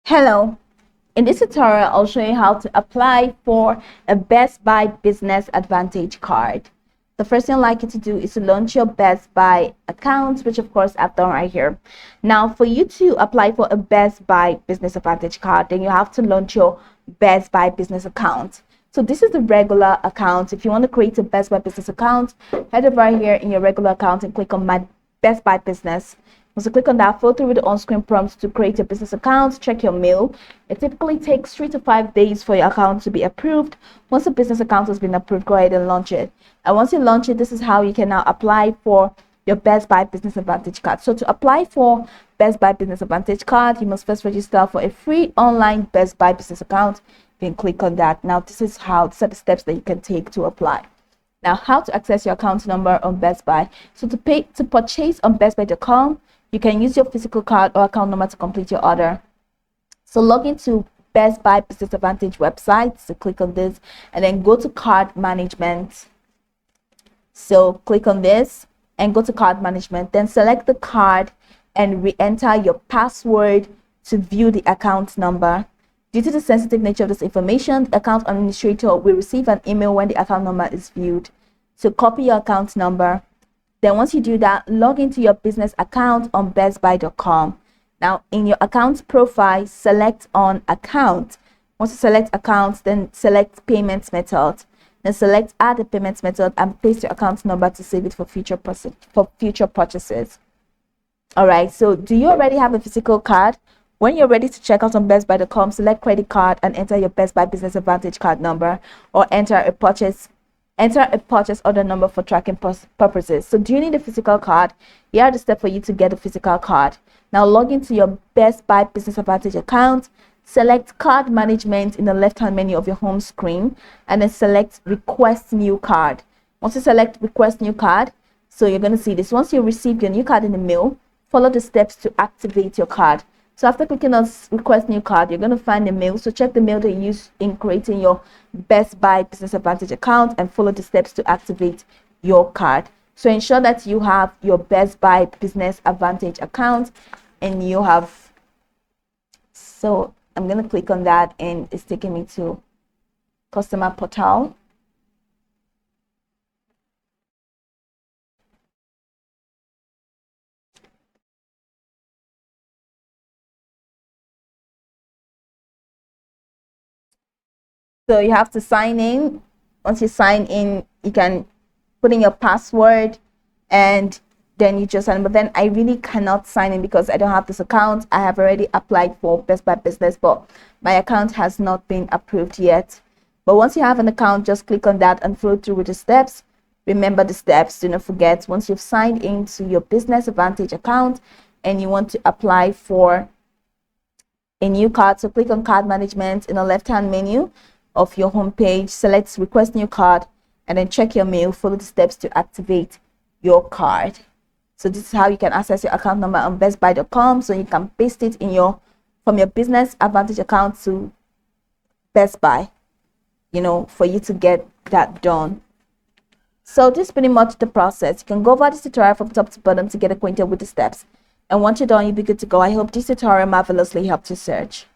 Hello, in this tutorial I'll show you how to apply for a Best Buy Business Advantage card. The first thing I'd like you to do is to launch your Best Buy account, which of course I've done right here. Now for you to apply for a Best Buy Business Advantage card, then you have to launch your Best Buy business account. So this is the regular account. If you want to create a Best Buy business account, head over here in your regular account and click on my Best Buy business. Once you click on that, follow through with the on-screen prompts to create your business account. Check your mail. It typically takes 3 to 5 days for your account to be approved. Once the business account has been approved, go ahead and launch it. And once you launch it, this is how you can now apply for your Best Buy Business Advantage card. So to apply for Best Buy Business Advantage card, you must first register for a free online Best Buy business account. You can click on that. Now these are the steps that you can take to apply. Now, how to access your account number on Best Buy. So to purchase on bestbuy.com, you can use your physical card or account number to complete your order. So log into Best Buy Business Advantage website. So click on this and then go to card management. So click on this and go to card management. Then select the card and re-enter your password to view the account number. Due to the sensitive nature of this information, the account administrator will receive an email when the account number is viewed. So copy your account number. Then once you do that, log into your business account on bestbuy.com. Now in your account profile, select on account. Once you select account, then select payments method. Then select add a payments method and paste your account number to save it for future purchases. All right, so do you already have a physical card? When you're ready to check out on bestbuy.com, select credit card and enter your Best Buy Business Advantage card number, or enter a purchase order number for tracking purposes. So do you need a physical card? Here are the steps for you to get a physical card. Now log into your Best Buy Business Advantage account, select card management in the left-hand menu of your home screen, and then select request new card. Once you select request new card, so you're going to see this. Once you receive your new card in the mail, follow the steps to activate your card. So after clicking on request new card, you're going to find the mail. So check the mail that you use in creating your Best Buy Business Advantage account and follow the steps to activate your card. So ensure that you have your Best Buy Business Advantage account and you have, so I'm going to click on that and it's taking me to customer portal. So you have to sign in. Once you sign in, you can put in your password and then you just sign. But then I really cannot sign in because I don't have this account. I have already applied for Best Buy Business, but my account has not been approved yet. But once you have an account, just click on that and follow through with the steps. Remember the steps. Do not forget, once you've signed into your Business Advantage account and you want to apply for a new card, so click on card management in the left-hand menu of your home page, select request new card, and then check your mail. Follow the steps to activate your card. So this is how you can access your account number on bestbuy.com. So you can paste it in from your Business Advantage account to Best Buy, for you to get that done. So this is pretty much the process. You can go over this tutorial from top to bottom to get acquainted with the steps. And once you're done, you'll be good to go. I hope this tutorial marvelously helped you search.